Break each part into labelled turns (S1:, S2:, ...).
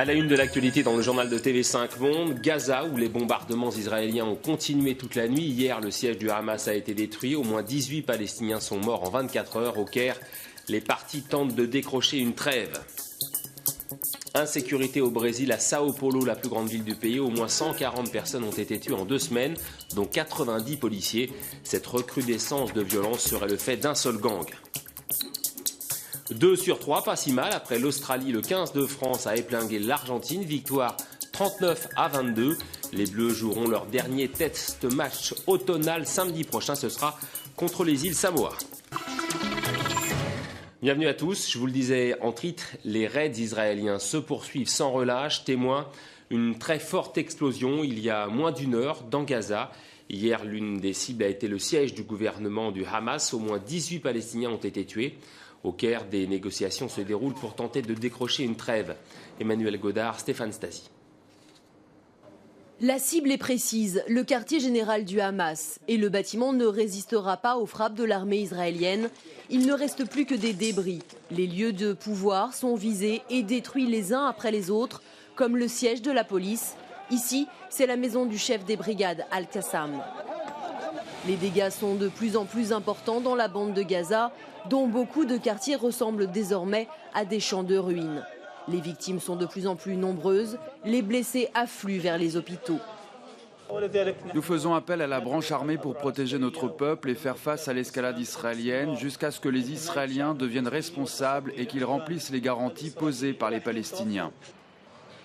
S1: À la une de l'actualité dans le journal de TV5 Monde, Gaza, où les bombardements israéliens ont continué toute la nuit. Hier, le siège du Hamas a été détruit. Au moins 18 Palestiniens sont morts en 24 heures. Au Caire, les partis tentent de décrocher une trêve. Insécurité au Brésil, à Sao Paulo, la plus grande ville du pays. Au moins 140 personnes ont été tuées en 2 semaines, dont 90 policiers. Cette recrudescence de violence serait le fait d'un seul gang. 2 sur 3, pas si mal. Après l'Australie, le 15 de France a épinglé l'Argentine. Victoire 39-22. Les Bleus joueront leur dernier test match automnal samedi prochain. Ce sera contre les îles Samoa. Bienvenue à tous. Je vous le disais en titre, les raids israéliens se poursuivent sans relâche. Témoin, une très forte explosion il y a moins d'une heure dans Gaza. Hier, l'une des cibles a été le siège du gouvernement du Hamas. Au moins 18 Palestiniens ont été tués. Au Caire, des négociations se déroulent pour tenter de décrocher une trêve. Emmanuel Godard, Stéphane Stasi.
S2: La cible est précise, le quartier général du Hamas. Et le bâtiment ne résistera pas aux frappes de l'armée israélienne. Il ne reste plus que des débris. Les lieux de pouvoir sont visés et détruits les uns après les autres, comme le siège de la police. Ici, c'est la maison du chef des brigades, Al-Qassam. Les dégâts sont de plus en plus importants dans la bande de Gaza, dont beaucoup de quartiers ressemblent désormais à des champs de ruines. Les victimes sont de plus en plus nombreuses, les blessés affluent vers les hôpitaux.
S3: Nous faisons appel à la branche armée pour protéger notre peuple et faire face à l'escalade israélienne jusqu'à ce que les Israéliens deviennent responsables et qu'ils remplissent les garanties posées par les Palestiniens.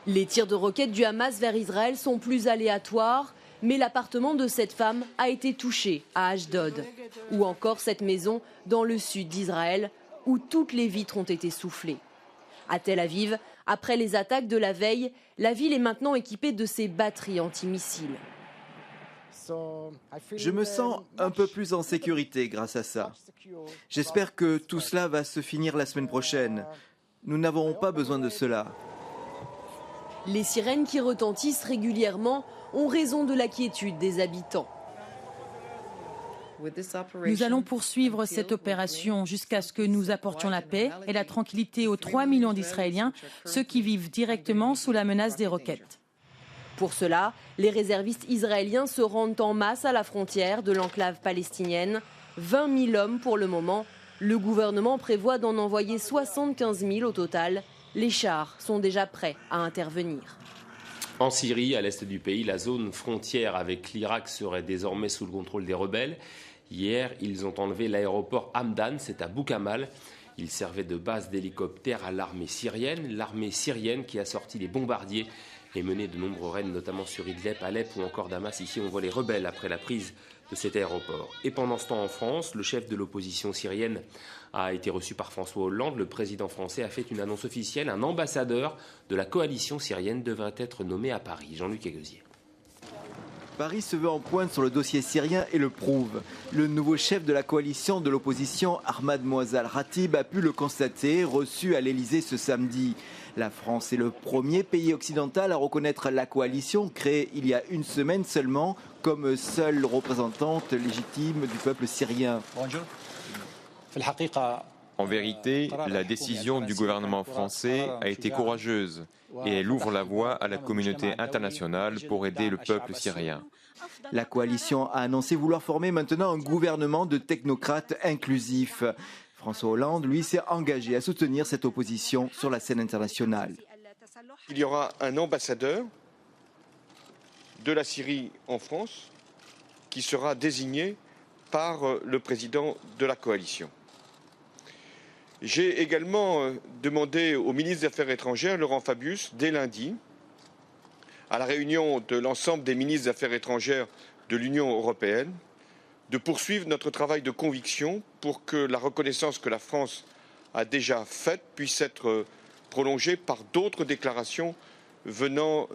S2: Les tirs de roquettes du Hamas vers Israël sont plus aléatoires, mais l'appartement de cette femme a été touché à Ashdod. Ou encore cette maison dans le sud d'Israël où toutes les vitres ont été soufflées. À Tel Aviv, après les attaques de la veille, la ville est maintenant équipée de ces batteries antimissiles.
S4: Je me sens un peu plus en sécurité grâce à ça. J'espère que tout cela va se finir la semaine prochaine. Nous n'avons pas besoin de cela.
S2: Les sirènes qui retentissent régulièrement ont raison de l'inquiétude des habitants.
S5: Nous allons poursuivre cette opération jusqu'à ce que nous apportions la paix et la tranquillité aux 3 millions d'Israéliens, ceux qui vivent directement sous la menace des roquettes.
S2: Pour cela, les réservistes israéliens se rendent en masse à la frontière de l'enclave palestinienne. 20 000 hommes pour le moment. Le gouvernement prévoit d'en envoyer 75 000 au total. Les chars sont déjà prêts à intervenir.
S1: En Syrie, à l'est du pays, la zone frontière avec l'Irak serait désormais sous le contrôle des rebelles. Hier, ils ont enlevé l'aéroport Hamdan, c'est à Boukamal. Il servait de base d'hélicoptères à l'armée syrienne. L'armée syrienne qui a sorti les bombardiers et mené de nombreux raids, notamment sur Idlib, Alep ou encore Damas. Ici, on voit les rebelles après la prise de cet aéroport. Et pendant ce temps, en France, le chef de l'opposition syrienne a été reçu par François Hollande. Le président français a fait une annonce officielle. Un ambassadeur de la coalition syrienne devrait être nommé à Paris. Jean-Luc Eguezier.
S4: Paris se veut en pointe sur le dossier syrien et le prouve. Le nouveau chef de la coalition de l'opposition, Ahmad Moazzal Khatib, a pu le constater, reçu à l'Elysée ce samedi. La France est le premier pays occidental à reconnaître la coalition, créée il y a une semaine seulement, comme seule représentante légitime du peuple syrien.
S6: En vérité, la décision du gouvernement français a été courageuse et elle ouvre la voie à la communauté internationale pour aider le peuple syrien.
S4: La coalition a annoncé vouloir former maintenant un gouvernement de technocrates inclusif. François Hollande, lui, s'est engagé à soutenir cette opposition sur la scène internationale.
S7: Il y aura un ambassadeur de la Syrie en France qui sera désigné par le président de la coalition. J'ai également demandé au ministre des Affaires étrangères, Laurent Fabius, dès lundi, à la réunion de l'ensemble des ministres des Affaires étrangères de l'Union européenne, de poursuivre notre travail de conviction pour que la reconnaissance que la France a déjà faite puisse être prolongée par d'autres déclarations venant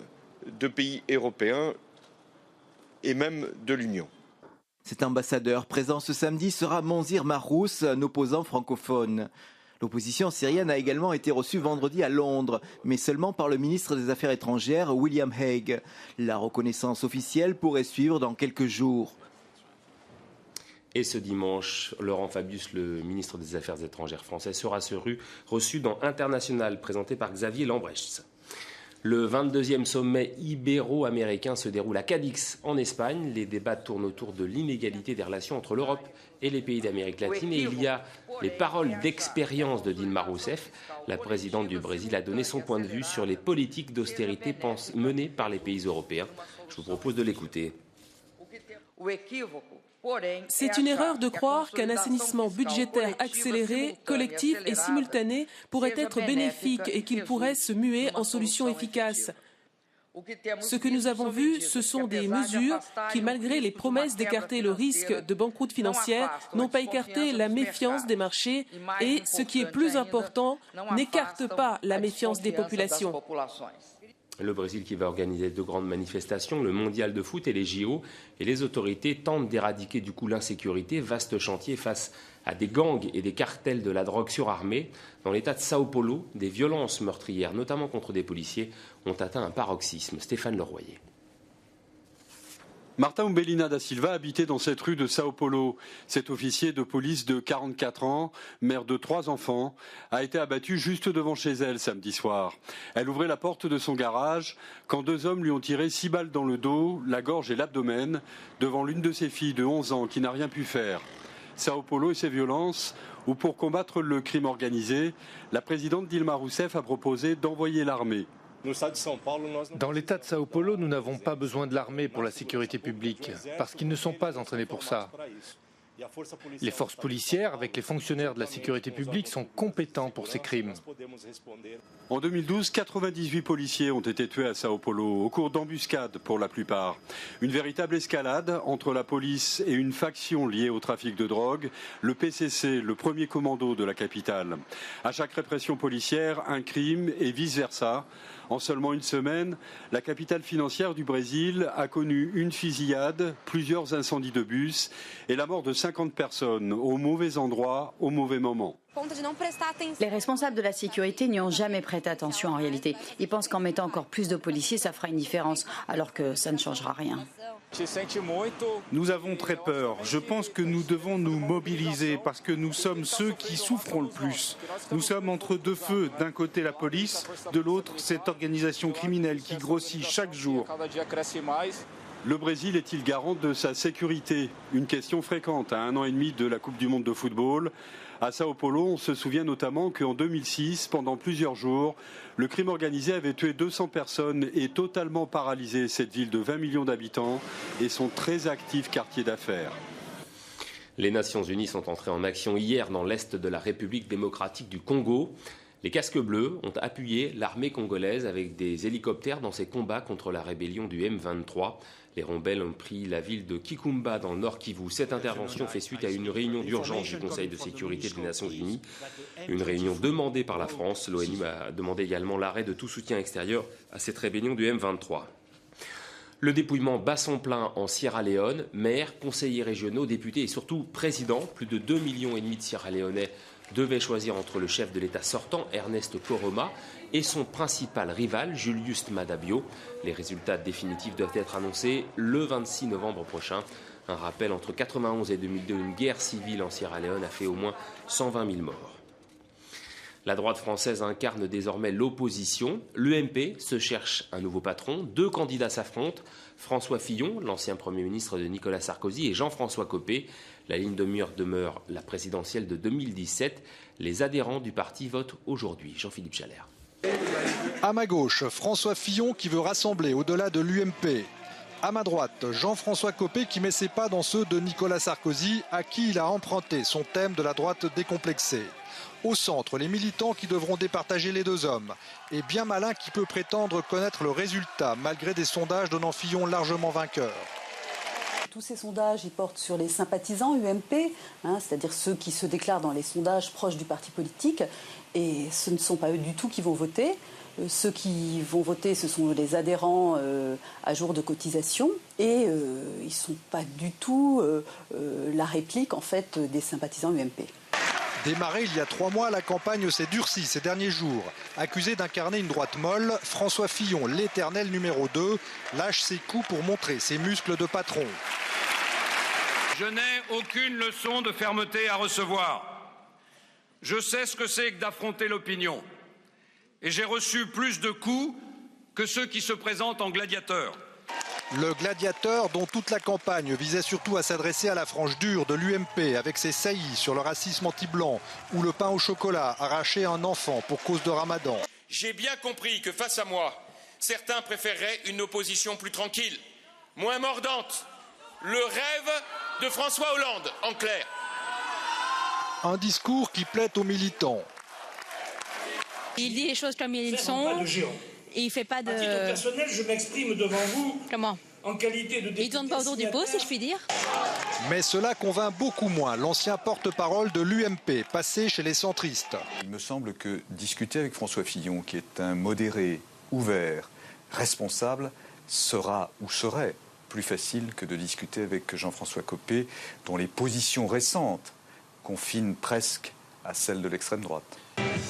S7: de pays européens et même de l'Union.
S4: Cet ambassadeur présent ce samedi sera Monzir Marous, un opposant francophone. L'opposition syrienne a également été reçue vendredi à Londres, mais seulement par le ministre des Affaires étrangères, William Hague. La reconnaissance officielle pourrait suivre dans quelques jours.
S1: Et ce dimanche, Laurent Fabius, le ministre des Affaires étrangères français, sera reçu dans International, présenté par Xavier Lambrechts. Le 22e sommet ibéro-américain se déroule à Cadix, en Espagne. Les débats tournent autour de l'inégalité des relations entre l'Europe et les pays d'Amérique latine. Et il y a les paroles d'expérience de Dilma Rousseff. La présidente du Brésil a donné son point de vue sur les politiques d'austérité menées par les pays européens. Je vous propose de l'écouter.
S8: C'est une erreur de croire qu'un assainissement budgétaire accéléré, collectif et simultané pourrait être bénéfique et qu'il pourrait se muer en solutions efficaces. Ce que nous avons vu, ce sont des mesures qui, malgré les promesses d'écarter le risque de banqueroute financière, n'ont pas écarté la méfiance des marchés et, ce qui est plus important, n'écartent pas la méfiance des populations.
S1: Le Brésil qui va organiser de grandes manifestations, le mondial de foot et les JO. Et les autorités tentent d'éradiquer du coup l'insécurité. Vaste chantier face à des gangs et des cartels de la drogue surarmés. Dans l'état de Sao Paulo, des violences meurtrières, notamment contre des policiers, ont atteint un paroxysme. Stéphane Leroyer.
S9: Martin Umbelina da Silva habitait dans cette rue de Sao Paulo. Cet officier de police de 44 ans, mère de 3 enfants, a été abattu juste devant chez elle samedi soir. Elle ouvrait la porte de son garage quand 2 hommes lui ont tiré 6 balles dans le dos, la gorge et l'abdomen devant l'une de ses filles de 11 ans qui n'a rien pu faire. Sao Paulo et ses violences, où pour combattre le crime organisé, la présidente Dilma Rousseff a proposé d'envoyer l'armée.
S10: Dans l'État de Sao Paulo, nous n'avons pas besoin de l'armée pour la sécurité publique, parce qu'ils ne sont pas entraînés pour ça. Les forces policières, avec les fonctionnaires de la sécurité publique, sont compétents pour ces crimes.
S9: En 2012, 98 policiers ont été tués à Sao Paulo, au cours d'embuscades pour la plupart. Une véritable escalade entre la police et une faction liée au trafic de drogue, le PCC, le premier commando de la capitale. À chaque répression policière, un crime et vice-versa. En seulement une semaine, la capitale financière du Brésil a connu une fusillade, plusieurs incendies de bus et la mort de 50 personnes au mauvais endroit, au mauvais moment.
S11: Les responsables de la sécurité n'y ont jamais prêté attention en réalité. Ils pensent qu'en mettant encore plus de policiers, ça fera une différence, alors que ça ne changera rien.
S12: Nous avons très peur. Je pense que nous devons nous mobiliser parce que nous sommes ceux qui souffront le plus. Nous sommes entre 2 feux. D'un côté la police, de l'autre cette organisation criminelle qui grossit chaque jour.
S9: Le Brésil est-il garant de sa sécurité? Une question fréquente à 1 an et demi de la Coupe du Monde de football. À Sao Paulo, on se souvient notamment qu'en 2006, pendant plusieurs jours, le crime organisé avait tué 200 personnes et totalement paralysé cette ville de 20 millions d'habitants et son très actif quartier d'affaires.
S1: Les Nations Unies sont entrées en action hier dans l'est de la République démocratique du Congo. Les casques bleus ont appuyé l'armée congolaise avec des hélicoptères dans ses combats contre la rébellion du M23. Les rebelles ont pris la ville de Kikumba dans le Nord Kivu. Cette intervention fait suite à une réunion d'urgence du Conseil de sécurité des Nations Unies. Une réunion demandée par la France. L'ONU a demandé également l'arrêt de tout soutien extérieur à cette rébellion du M23. Le dépouillement bat son plein en Sierra Leone. Maires, conseillers régionaux, députés et surtout présidents. Plus de 2,5 millions de Sierra-Léonais devaient choisir entre le chef de l'État sortant, Ernest Koroma, et son principal rival, Julius Maada Bio. Les résultats définitifs doivent être annoncés le 26 novembre prochain. Un rappel, entre 1991 et 2002, une guerre civile en Sierra Leone a fait au moins 120 000 morts. La droite française incarne désormais l'opposition. L'UMP se cherche un nouveau patron. 2 candidats s'affrontent. François Fillon, l'ancien Premier ministre de Nicolas Sarkozy, et Jean-François Copé. La ligne de mire demeure la présidentielle de 2017. Les adhérents du parti votent aujourd'hui. Jean-Philippe Chalère.
S13: À ma gauche, François Fillon qui veut rassembler au-delà de l'UMP. À ma droite, Jean-François Copé qui met ses pas dans ceux de Nicolas Sarkozy, à qui il a emprunté son thème de la droite décomplexée. Au centre, les militants qui devront départager les 2 hommes. Et bien malin qui peut prétendre connaître le résultat, malgré des sondages donnant Fillon largement vainqueur.
S14: Tous ces sondages, ils portent sur les sympathisants UMP, c'est-à-dire ceux qui se déclarent dans les sondages proches du parti politique. Et ce ne sont pas eux du tout qui vont voter. Ceux qui vont voter, ce sont les adhérents à jour de cotisation. Et ils ne sont pas du tout la réplique en fait, des sympathisants UMP.
S13: Démarré il y a 3 mois, la campagne s'est durcie ces derniers jours. Accusé d'incarner une droite molle, François Fillon, l'éternel numéro 2, lâche ses coups pour montrer ses muscles de patron.
S15: Je n'ai aucune leçon de fermeté à recevoir. Je sais ce que c'est que d'affronter l'opinion. Et j'ai reçu plus de coups que ceux qui se présentent en gladiateurs.
S13: Le gladiateur dont toute la campagne visait surtout à s'adresser à la frange dure de l'UMP avec ses saillies sur le racisme anti-blanc ou le pain au chocolat arraché à un enfant pour cause de Ramadan.
S15: J'ai bien compris que face à moi, certains préféreraient une opposition plus tranquille, moins mordante. Le rêve de François Hollande, en clair.
S13: Un discours qui plaît aux militants.
S16: Il dit les choses comme ils sont. Et il fait pas de...
S17: À titre personnel, je m'exprime devant vous.
S16: Comment?
S17: En qualité de député.
S16: Il tourne pas autour du pot, si je puis dire.
S13: Mais cela convainc beaucoup moins l'ancien porte-parole de l'UMP, passé chez les centristes.
S18: Il me semble que discuter avec François Fillon, qui est un modéré, ouvert, responsable, sera ou serait plus facile que de discuter avec Jean-François Copé, dont les positions récentes confinent presque à celles de l'extrême droite.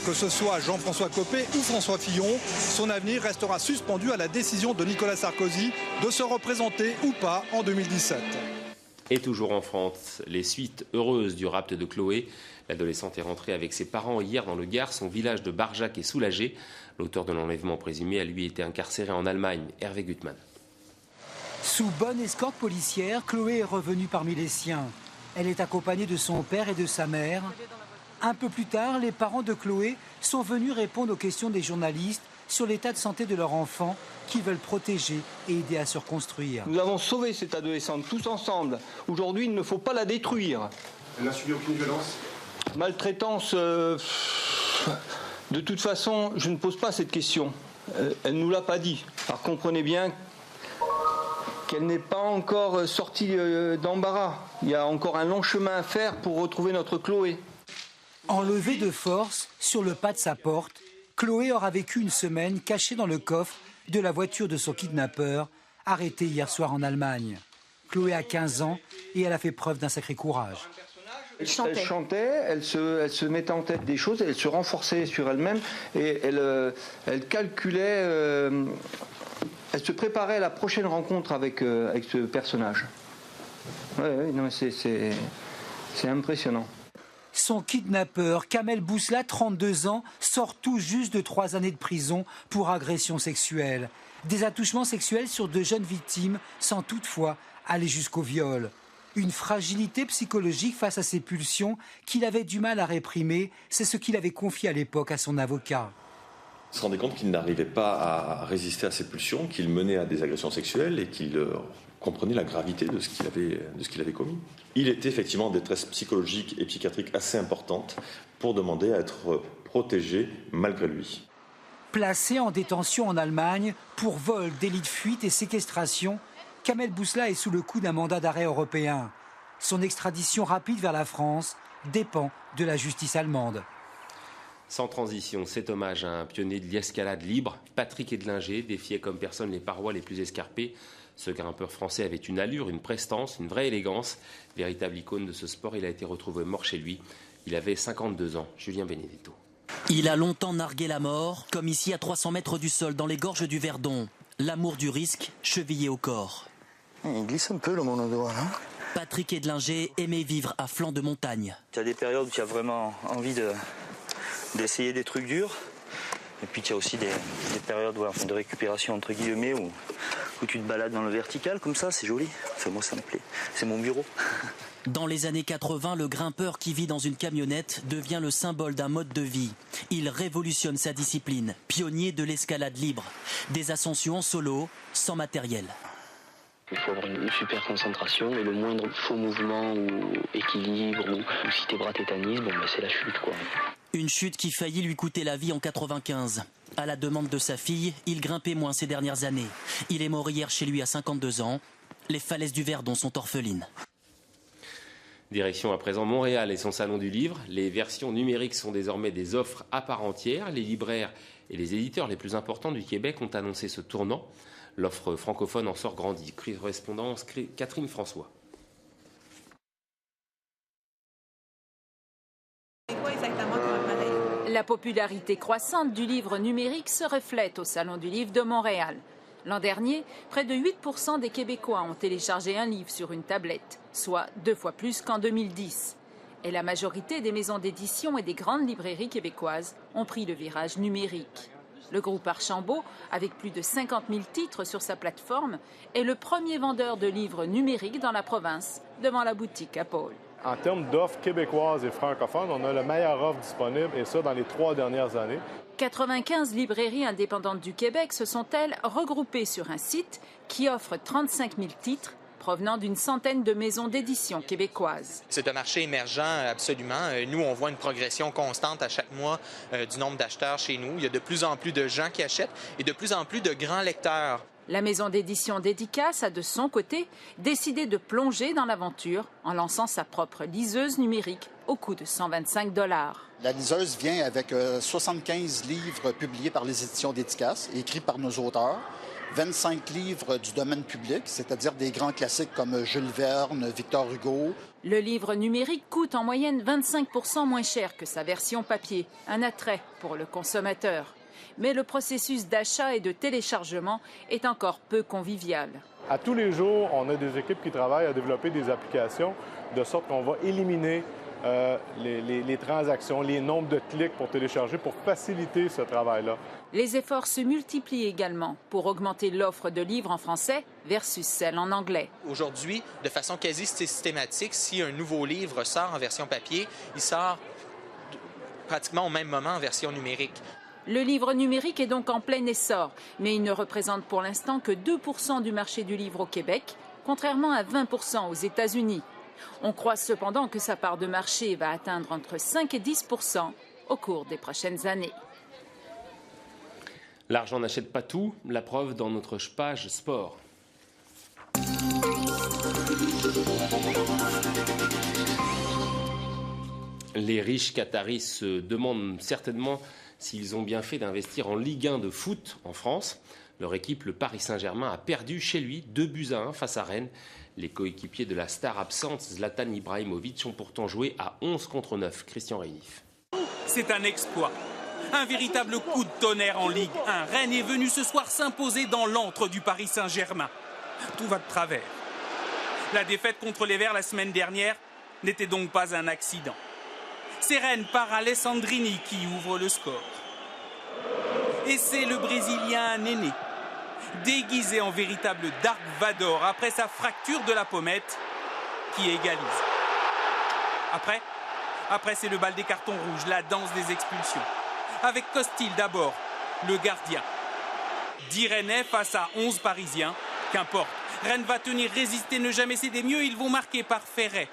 S13: Que ce soit Jean-François Copé ou François Fillon, son avenir restera suspendu à la décision de Nicolas Sarkozy de se représenter ou pas en 2017.
S1: Et toujours en France, les suites heureuses du rapt de Chloé. L'adolescente est rentrée avec ses parents hier dans le Gard. Son village de Barjac est soulagé. L'auteur de l'enlèvement présumé a lui été incarcéré en Allemagne. Hervé Gutmann.
S19: Sous bonne escorte policière, Chloé est revenue parmi les siens. Elle est accompagnée de son père et de sa mère. Un peu plus tard, les parents de Chloé sont venus répondre aux questions des journalistes sur l'état de santé de leur enfant qu'ils veulent protéger et aider à se reconstruire.
S20: Nous avons sauvé cette adolescente tous ensemble. Aujourd'hui, il ne faut pas la détruire.
S21: Elle n'a subi aucune violence?
S20: Maltraitance, de toute façon, je ne pose pas cette question. Elle ne nous l'a pas dit. Alors comprenez bien qu'elle n'est pas encore sortie d'embarras. Il y a encore un long chemin à faire pour retrouver notre Chloé.
S19: Enlevée de force sur le pas de sa porte, Chloé aura vécu une semaine cachée dans le coffre de la voiture de son kidnappeur, arrêté hier soir en Allemagne. Chloé a 15 ans et elle a fait preuve d'un sacré courage.
S20: Elle chantait, elle se mettait en tête des choses, elle se renforçait sur elle-même et elle calculait, elle se préparait à la prochaine rencontre avec ce personnage. Ouais, non, c'est impressionnant.
S19: Son kidnappeur, Kamel Bousla, 32 ans, sort tout juste de 3 années de prison pour agression sexuelle. Des attouchements sexuels sur de jeunes victimes sans toutefois aller jusqu'au viol. Une fragilité psychologique face à ses pulsions qu'il avait du mal à réprimer, c'est ce qu'il avait confié à l'époque à son avocat.
S22: Il se rendait compte qu'il n'arrivait pas à résister à ses pulsions, qu'il menait à des agressions sexuelles et qu'il comprenait la gravité de ce qu'il avait commis. Il était effectivement en détresse psychologique et psychiatrique assez importante pour demander à être protégé malgré lui.
S19: Placé en détention en Allemagne pour vol, délit de fuite et séquestration, Kamel Bousla est sous le coup d'un mandat d'arrêt européen. Son extradition rapide vers la France dépend de la justice allemande.
S1: Sans transition, cet hommage à un pionnier de l'escalade libre, Patrick Edlinger, défiait comme personne les parois les plus escarpées. Ce grimpeur français avait une allure, une prestance, une vraie élégance. Véritable icône de ce sport, il a été retrouvé mort chez lui. Il avait 52 ans. Julien Benedetto.
S23: Il a longtemps nargué la mort, comme ici à 300 mètres du sol, dans les gorges du Verdon. L'amour du risque, chevillé au corps.
S24: Il glisse un peu le monodoigt, non ?
S23: Patrick Edlinger aimait vivre à flanc de montagne.
S24: Il y a des périodes où tu as vraiment envie d'essayer des trucs durs. Et puis il y a aussi des périodes de récupération entre guillemets où tu te balades dans le vertical comme ça, c'est joli. Enfin moi ça me plaît, c'est mon bureau.
S23: Dans les années 80, le grimpeur qui vit dans une camionnette devient le symbole d'un mode de vie. Il révolutionne sa discipline, pionnier de l'escalade libre. Des ascensions en solo, sans matériel.
S25: Il faut avoir une super concentration et le moindre faux mouvement ou équilibre ou si tes bras tétanisent, c'est la chute quoi.
S23: Une chute qui faillit lui coûter la vie en 95. À la demande de sa fille, il grimpait moins ces dernières années. Il est mort hier chez lui à 52 ans. Les falaises du Verdon sont orphelines.
S1: Direction à présent Montréal et son salon du livre. Les versions numériques sont désormais des offres à part entière. Les libraires et les éditeurs les plus importants du Québec ont annoncé ce tournant. L'offre francophone en sort grandie. Correspondance Catherine François.
S26: La popularité croissante du livre numérique se reflète au Salon du livre de Montréal. L'an dernier, près de 8% des Québécois ont téléchargé un livre sur une tablette, soit 2 fois plus qu'en 2010. Et la majorité des maisons d'édition et des grandes librairies québécoises ont pris le virage numérique. Le groupe Archambault, avec plus de 50 000 titres sur sa plateforme, est le premier vendeur de livres numériques dans la province, devant la boutique à Paul.
S2: En termes d'offres québécoises et francophones, on a la meilleure offre disponible, et ça dans les 3 dernières années.
S26: 95 librairies indépendantes du Québec se sont-elles regroupées sur un site qui offre 35 000 titres provenant d'une centaine de maisons d'édition québécoises.
S3: C'est un marché émergent, absolument. Nous, on voit une progression constante à chaque mois du nombre d'acheteurs chez nous. Il y a de plus en plus de gens qui achètent et de plus en plus de grands lecteurs.
S26: La maison d'édition Dédicace a de son côté décidé de plonger dans l'aventure en lançant sa propre liseuse numérique au coût de 125 $.
S4: La liseuse vient avec 75 livres publiés par les éditions Dédicace, écrits par nos auteurs. 25 livres du domaine public, c'est-à-dire des grands classiques comme Jules Verne, Victor Hugo.
S26: Le livre numérique coûte en moyenne 25 % moins cher que sa version papier, un attrait pour le consommateur. Mais le processus d'achat et de téléchargement est encore peu convivial.
S2: À tous les jours, on a des équipes qui travaillent à développer des applications de sorte qu'on va éliminer les transactions, les nombres de clics pour télécharger, pour faciliter ce travail-là.
S26: Les efforts se multiplient également pour augmenter l'offre de livres en français versus celle en anglais.
S3: Aujourd'hui, de façon quasi systématique, si un nouveau livre sort en version papier, il sort pratiquement au même moment en version numérique.
S26: Le livre numérique est donc en plein essor, mais il ne représente pour l'instant que 2 % du marché du livre au Québec, contrairement à 20 % aux États-Unis. On croit cependant que sa part de marché va atteindre entre 5 et 10 % au cours des prochaines années.
S1: L'argent n'achète pas tout, la preuve dans notre page sport. Les riches Qataris se demandent certainement s'ils ont bien fait d'investir en Ligue 1 de foot en France. Leur équipe, le Paris Saint-Germain, a perdu chez lui 2-1 face à Rennes. Les coéquipiers de la star absente, Zlatan Ibrahimovic, ont pourtant joué à 11 contre 9. Christian Rénif.
S5: C'est un exploit. Un véritable coup de tonnerre en Ligue 1. Rennes est venu ce soir s'imposer dans l'antre du Paris Saint-Germain. Tout va de travers. La défaite contre les Verts la semaine dernière n'était donc pas un accident. C'est Rennes par Alessandrini qui ouvre le score. Et c'est le Brésilien Néné, déguisé en véritable Dark Vador après sa fracture de la pommette, qui égalise. Après c'est le bal des cartons rouges, la danse des expulsions. Avec Costil d'abord, le gardien. 10 Rennais face à 11 Parisiens, qu'importe. Rennes va tenir, résister, ne jamais céder. Mieux, ils vont marquer par Ferret.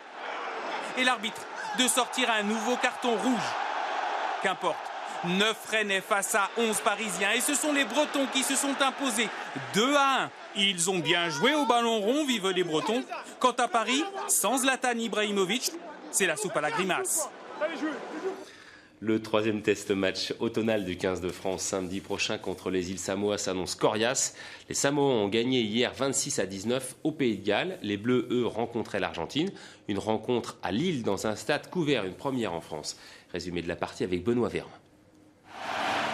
S5: Et l'arbitre de sortir un nouveau carton rouge. Qu'importe. 9 Rennais face à 11 Parisiens. Et ce sont les Bretons qui se sont imposés 2-1. Ils ont bien joué au ballon rond, vive les Bretons. Quant à Paris, sans Zlatan Ibrahimovic, c'est la soupe à la grimace.
S1: Le troisième test match automnal du 15 de France samedi prochain contre les îles Samoa s'annonce coriace. Les Samoans ont gagné hier 26-19 au Pays de Galles. Les Bleus, eux, rencontraient l'Argentine. Une rencontre à Lille dans un stade couvert, une première en France. Résumé de la partie avec Benoît Verme.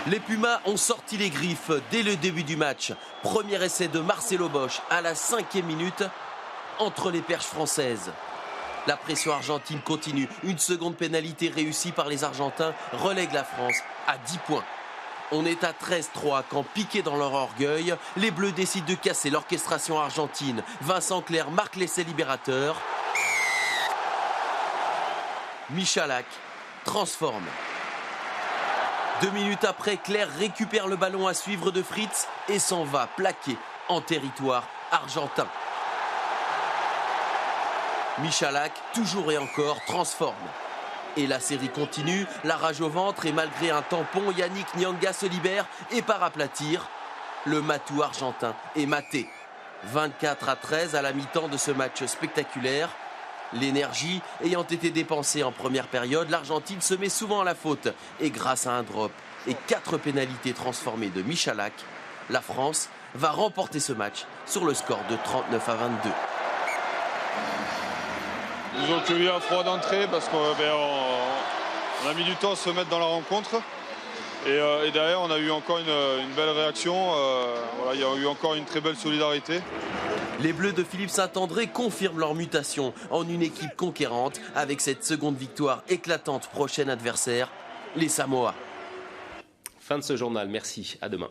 S6: Les Pumas ont sorti les griffes dès le début du match. Premier essai de Marcelo Bosch à la 5e minute entre les perches françaises. La pression argentine continue. Une seconde pénalité réussie par les Argentins relègue la France à 10 points. On est à 13-3 quand, piqués dans leur orgueil, les Bleus décident de casser l'orchestration argentine. Vincent Clerc marque l'essai libérateur. Michalak transforme. 2 minutes après, Clerc récupère le ballon à suivre de Fritz et s'en va plaquer en territoire argentin. Michalak, toujours et encore, transforme. Et la série continue, la rage au ventre et malgré un tampon, Yannick Nyanga se libère et part aplatir. Le matou argentin est maté. 24-13 à la mi-temps de ce match spectaculaire. L'énergie ayant été dépensée en première période, l'Argentine se met souvent à la faute. Et grâce à un drop et 4 pénalités transformées de Michalak, la France va remporter ce match sur le score de 39-22.
S7: Ils ont eu un froid d'entrée parce qu'on a mis du temps à se mettre dans la rencontre. Et derrière, on a eu encore une belle réaction. Il y a eu encore une très belle solidarité.
S6: Les Bleus de Philippe Saint-André confirment leur mutation en une équipe conquérante avec cette seconde victoire éclatante. Prochain adversaire, les Samoa.
S1: Fin de ce journal, merci, à demain.